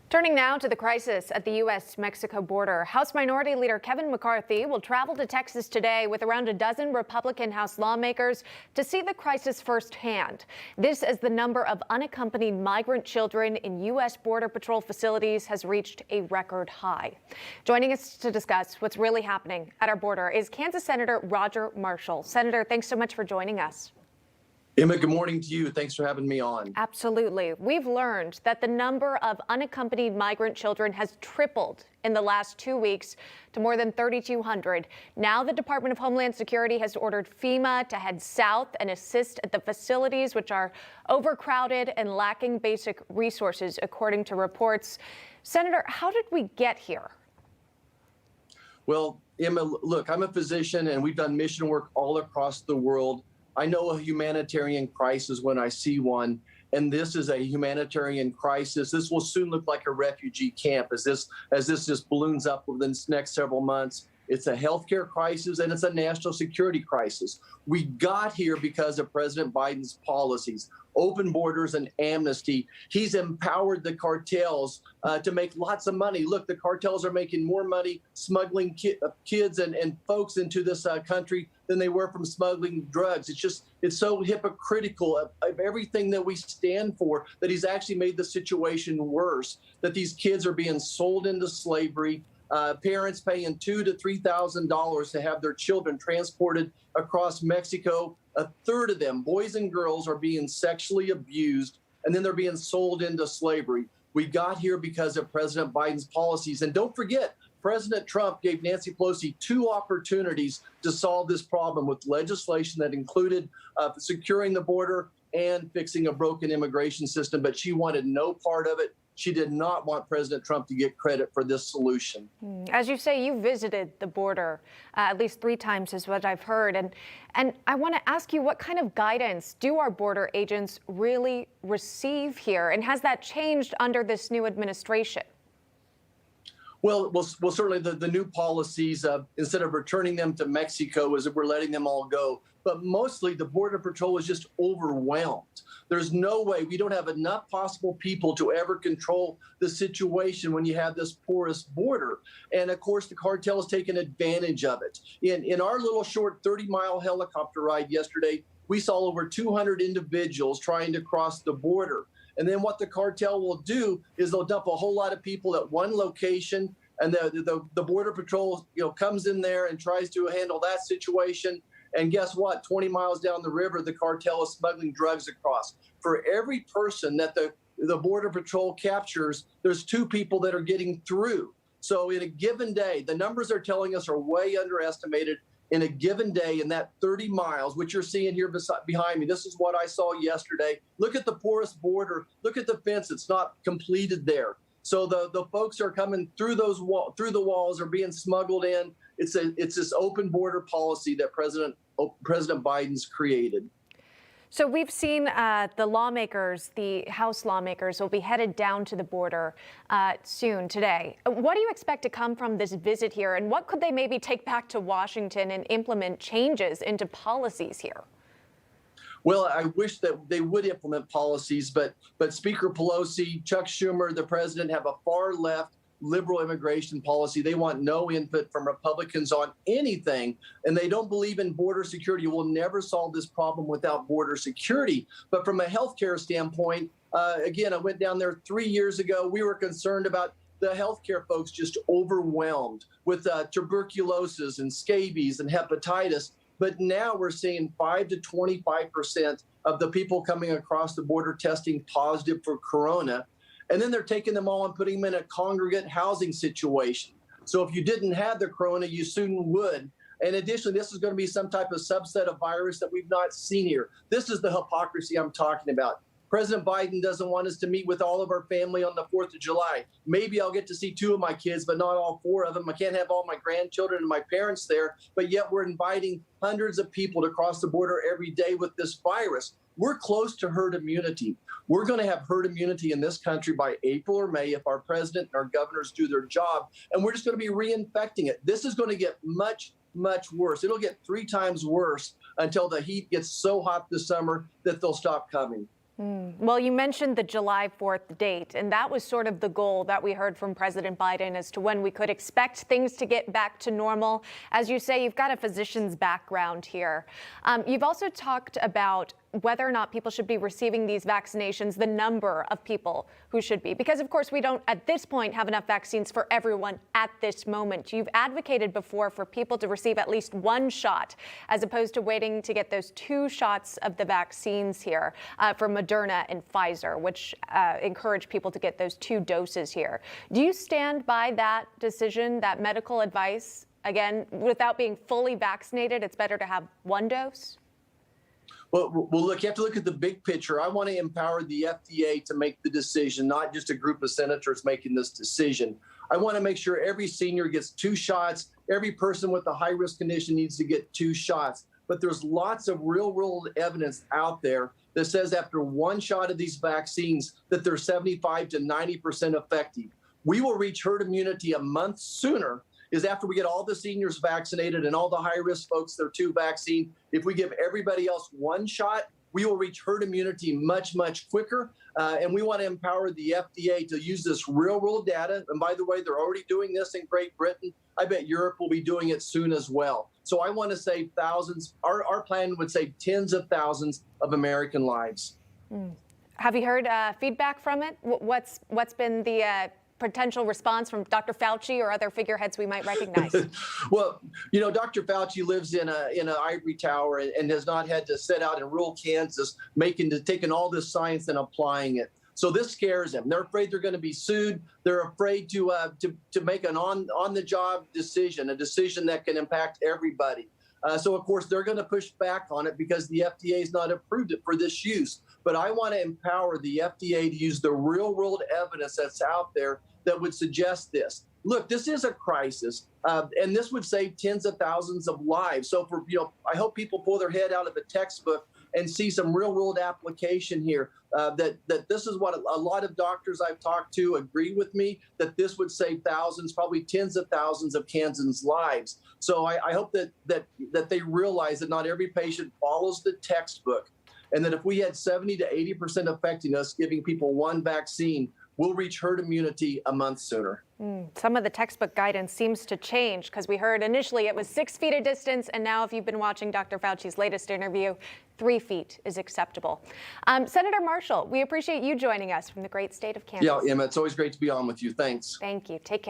Turning now to the crisis at the U.S.-Mexico border, House Minority Leader Kevin McCarthy will travel to Texas today with around a dozen Republican House lawmakers to see the crisis firsthand. This as the number of unaccompanied migrant children in U.S. Border Patrol facilities has reached a record high. Joining us to discuss what's really happening at our border is Kansas Senator Roger Marshall. Senator, thanks so much for joining us. Emma, good morning to you. Thanks for having me on. Absolutely. We've learned that the number of unaccompanied migrant children has tripled in the last 2 weeks to more than 3,200. Now the Department of Homeland Security has ordered FEMA to head south and assist at the facilities, which are overcrowded and lacking basic resources, according to reports. Senator, how did we get here? Well, Emma, look, I'm a physician and we've done mission work all across the world. I know a humanitarian crisis when I see one, and this is a humanitarian crisis. This will soon look like a refugee camp as this just balloons up over the next several months. It's a healthcare crisis and it's a national security crisis. We got here because of President Biden's policies, open borders and amnesty. He's empowered the cartels to make lots of money. Look, the cartels are making more money smuggling kids and folks into this country than they were from smuggling drugs. It's so hypocritical of everything that we stand for that he's actually made the situation worse, that these kids are being sold into slavery. Parents paying $2,000 to $3,000 to have their children transported across Mexico. A third of them, boys and girls, are being sexually abused, and then they're being sold into slavery. We got here because of President Biden's policies. And don't forget, President Trump gave Nancy Pelosi 2 opportunities to solve this problem with legislation that included securing the border and fixing a broken immigration system, but she wanted no part of it. She did not want President Trump to get credit for this solution. As you say, you visited the border at least 3 times is what I've heard. And I want to ask you, what kind of guidance do our border agents really receive here? And has that changed under this new administration? Well, certainly the new policies, instead of returning them to Mexico, is that we're letting them all go. But mostly the Border Patrol is just overwhelmed. There's no way, we don't have enough possible people to ever control the situation when you have this porous border. And of course, the cartel has taken advantage of it. In our little short 30-mile helicopter ride yesterday, we saw over 200 individuals trying to cross the border. And then what the cartel will do is they'll dump a whole lot of people at one location, and the Border Patrol, comes in there and tries to handle that situation. And guess what? 20 miles down the river, the cartel is smuggling drugs across. For every person that the Border Patrol captures, there's 2 people that are getting through. So in a given day, the numbers they're telling us are way underestimated. In a given day, in that 30 miles, which you're seeing here behind me, this is what I saw yesterday. Look at the porous border. Look at the fence. It's not completed there. So the folks are coming through through the walls, are being smuggled in. It's this open border policy that President Biden's created. So we've seen the lawmakers, the House lawmakers, will be headed down to the border soon today. What do you expect to come from this visit here, and what could they maybe take back to Washington and implement changes into policies here? Well, I wish that they would implement policies, but Speaker Pelosi, Chuck Schumer, the president, have a far left liberal immigration policy. They want no input from Republicans on anything, and they don't believe in border security. We'll never solve this problem without border security. But from a healthcare standpoint, again, I went down there 3 years ago. We were concerned about the healthcare folks just overwhelmed with tuberculosis and scabies and hepatitis. But now we're seeing 5 to 25% of the people coming across the border testing positive for corona. And then they're taking them all and putting them in a congregate housing situation. So if you didn't have the corona, you soon would. And additionally, this is going to be some type of subset of virus that we've not seen here. This is the hypocrisy I'm talking about. President Biden doesn't want us to meet with all of our family on the 4th of July. Maybe I'll get to see 2 of my kids, but not all 4 of them. I can't have all my grandchildren and my parents there, but yet we're inviting hundreds of people to cross the border every day with this virus. We're close to herd immunity. We're going to have herd immunity in this country by April or May if our president and our governors do their job, and we're just going to be reinfecting it. This is going to get much, much worse. It'll get 3 times worse until the heat gets so hot this summer that they'll stop coming. Well, you mentioned the July 4th date, and that was sort of the goal that we heard from President Biden as to when we could expect things to get back to normal. As you say, you've got a physician's background here. You've also talked about whether or not people should be receiving these vaccinations, the number of people who should be, because of course we don't at this point have enough vaccines for everyone at this moment. You've advocated before for people to receive at least one shot as opposed to waiting to get those 2 shots of the vaccines here for Moderna and Pfizer, which encourage people to get those 2 doses here. Do you stand by that decision, that medical advice? Again, without being fully vaccinated, it's better to have 1 dose? Well, look, you have to look at the big picture. I want to empower the FDA to make the decision, not just a group of senators making this decision. I want to make sure every senior gets 2 shots. Every person with a high-risk condition needs to get 2 shots. But there's lots of real-world evidence out there that says after 1 shot of these vaccines that they're 75 to 90% effective. We will reach herd immunity a month sooner is after we get all the seniors vaccinated and all the high-risk folks their 2 vaccine. If we give everybody else 1 shot, we will reach herd immunity much, much quicker. And we want to empower the FDA to use this real-world data. And by the way, they're already doing this in Great Britain. I bet Europe will be doing it soon as well. So I want to save thousands. Our plan would save tens of thousands of American lives. Have you heard feedback from it? What's been the potential response from Dr. Fauci or other figureheads we might recognize? Well, you know, Dr. Fauci lives in an ivory tower and has not had to set out in rural Kansas, taking all this science and applying it. So this scares them. They're afraid they're going to be sued. They're afraid to make an on-the-job decision, a decision that can impact everybody. So, of course, they're going to push back on it because the FDA has not approved it for this use. But I want to empower the FDA to use the real-world evidence that's out there that would suggest this. Look, this is a crisis, and this would save tens of thousands of lives. So, I hope people pull their head out of the textbook and see some real-world application here. That this is what a lot of doctors I've talked to agree with me, that this would save thousands, probably tens of thousands of Kansans' lives. So I hope that they realize that not every patient follows the textbook, and that if we had 70 to 80% effectiveness giving people 1 vaccine, we'll reach herd immunity a month sooner. Some of the textbook guidance seems to change because we heard initially it was 6 feet of distance, and now if you've been watching Dr. Fauci's latest interview, 3 feet is acceptable. Senator Marshall, we appreciate you joining us from the great state of Kansas. Yeah, Emma, it's always great to be on with you. Thanks. Thank you. Take care.